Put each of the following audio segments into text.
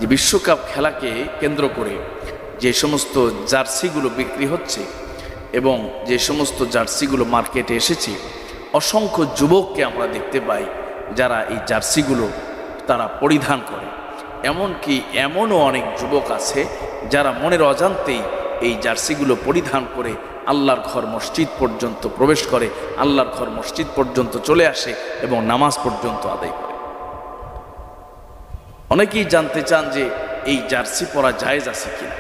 যে বিশ্বকাপ খেলাকে কেন্দ্র করে যে সমস্ত জার্সিগুলো বিক্রি হচ্ছে এবং যে সমস্ত জার্সিগুলো মার্কেটে এসেছে, অসংখ্য যুবককে আমরা দেখতে পাই যারা এই জার্সিগুলো তারা পরিধান করে। এমনকি এমনও অনেক যুবক আছে যারা মনের অজান্তেই এই জার্সিগুলো পরিধান করে আল্লাহর ঘর মসজিদ পর্যন্ত প্রবেশ করে, আল্লাহর ঘর মসজিদ পর্যন্ত চলে আসে এবং নামাজ পর্যন্ত আদায় করে। অনেকেই জানতে চান যে এই জার্সি পরা জায়েজ আছে কিনা,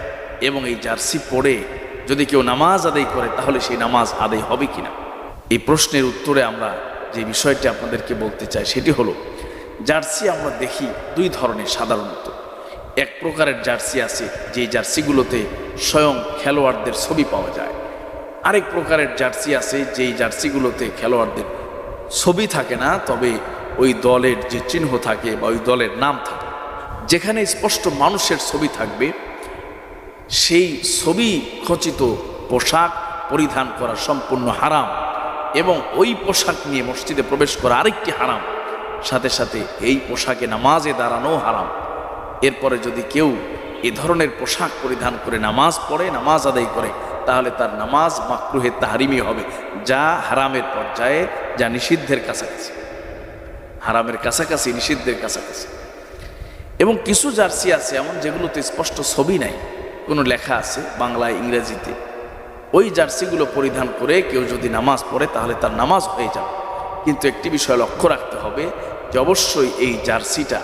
এবং এই জার্সি পরে যদি কেউ নামাজ আদায় করে তাহলে সেই নামাজ আদায় হবে কিনা। এই প্রশ্নের উত্তরে আমরা যে বিষয়টি আপনাদেরকে বলতে চাই সেটি হলো, জার্সি আমরা দেখি দুই ধরনের সাধারণত। এক প্রকারের জার্সি আছে যে জার্সিগুলোতে স্বয়ং খেলোয়াড়দের ছবি পাওয়া যায়। আরেক প্রকারের জার্সি আছে যেই জার্সিগুলোতে খেলোয়াড়দের ছবি থাকে না, তবে ওই দলের যে চিহ্ন থাকে বা ওই দলের নাম থাকে। যেখানে স্পষ্ট মানুষের ছবি থাকবে সেই ছবি খচিত পোশাক পরিধান করা সম্পূর্ণ হারাম, এবং ওই পোশাক নিয়ে মসজিদে প্রবেশ করা আরেকটি হারাম। সাথে সাথে এই পোশাকে নামাজে দাঁড়ানো হারাম। এরপরে যদি কেউ এ ধরনের পোশাক পরিধান করে নামাজ পড়ে, নামাজ আদায় করে, তাহলে তার নামাজ মাকরুহে তাহরিমি হবে, যা হারামের পর্যায়ে, যা নিষিদ্ধের কাছাকাছি, হারামের কাছাকাছি, নিষিদ্ধের কাছাকাছি। এবং কিছু জার্সি আছে এমন যেগুলোতে স্পষ্ট ছবি নাই, কোনো লেখা আছে বাংলায় ইংরেজিতে। ওই জার্সিগুলো পরিধান করে কেউ যদি নামাজ পড়ে তাহলে তার নামাজ হয়ে যাবে। কিন্তু একটি বিষয় লক্ষ্য রাখতে হবে যে অবশ্যই এই জার্সিটা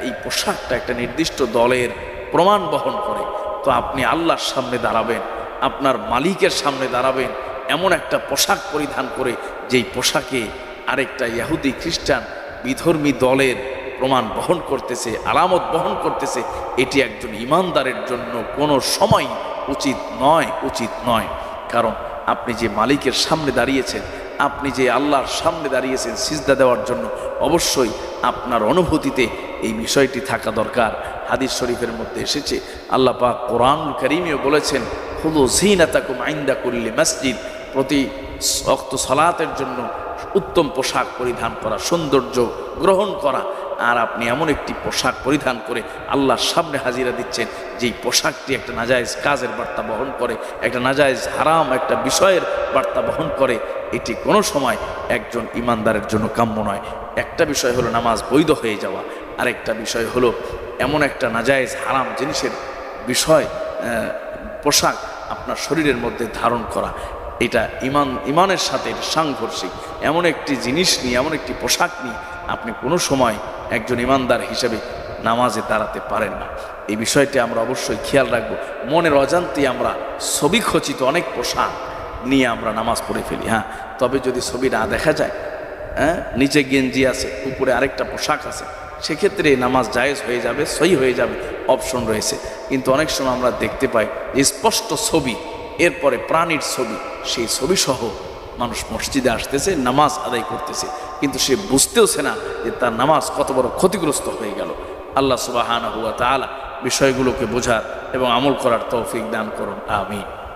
এই পোশাকটা একটা নির্দিষ্ট দলের প্রমাণ বহন করে। তো আপনি আল্লাহর সামনে দাঁড়াবেন, আপনার মালিকের সামনে দাঁড়াবেন এমন একটা পোশাক পরিধান করে যেই পোশাকে আরেকটা ইহুদি খ্রিস্টান বিধর্মী দলের প্রমাণ বহন করতেছে, আলামত বহন করতেছে, এটি একজন ইমানদারের জন্য কোনো সময় উচিত নয়। কারণ আপনি যে মালিকের সামনে দাঁড়িয়েছেন, আপনি যে আল্লাহর সামনে দাঁড়িয়েছেন সিজদা দেওয়ার জন্য, অবশ্যই আপনার অনুভূতিতে এই বিষয়টি থাকা দরকার। হাদিস শরীফের মধ্যে এসেছে, আল্লাহ পাক কোরআনুল কারীমেও বলেছেন, খুযু যীনাতাকুম ইনদা কুল্লি মসজিদ, প্রতি ওয়াক্ত সালাতের জন্য উত্তম পোশাক পরিধান করা, সৌন্দর্য গ্রহণ করা। আর আপনি এমন একটি পোশাক পরিধান করে আল্লাহর সামনে হাজিরা দিচ্ছেন যেই পোশাকটি একটা নাজায়েজ কাজের বার্তা বহন করে, একটা নাজায়েজ হারাম একটা বিষয়ের বার্তা বহন করে। এটি কোনো সময় একজন ইমানদারের জন্য কাম্য নয়। একটা বিষয় হলো নামাজ বৈধ হয়ে যাওয়া, আরেকটা বিষয় হলো এমন একটা নাজায়েজ হারাম জিনিসের পোশাক আপনার শরীরের মধ্যে ধারণ করা। এটা ইমানের সাথে সাংঘর্ষিক। এমন একটি জিনিস নিয়ে, এমন একটি পোশাক নিয়ে আপনি কোনো সময় একজন ইমানদার হিসেবে নামাজে দাঁড়াতে পারেন না। এই বিষয়টি আমরা অবশ্যই খেয়াল রাখবো। মনের অজান্তে আমরা ছবি খচিত অনেক পোশাক নিয়ে আমরা নামাজ পড়ে ফেলি। তবে যদি ছবি না দেখা যায়, নিচে গেঞ্জি আছে, উপরে আরেকটা পোশাক আছে, সেক্ষেত্রে নামাজ জায়েজ হয়ে যাবে, সহি হয়ে যাবে, অপশন রয়েছে। কিন্তু অনেক সময় আমরা দেখতে পাই স্পষ্ট ছবি, এরপরে প্রাণীর ছবি, সেই ছবি সহ মানুষ মসজিদে আসতেছে, নামাজ আদায় করতেছে, কিন্তু সে বুঝতেওছে না যে তার নামাজ কত বড় ক্ষতিগ্রস্ত হয়ে গেল। আল্লাহ সুবহানাহু ওয়া তাআলা বিষয়গুলোকে বোঝার এবং আমল করার তৌফিক দান করুন। আমিন।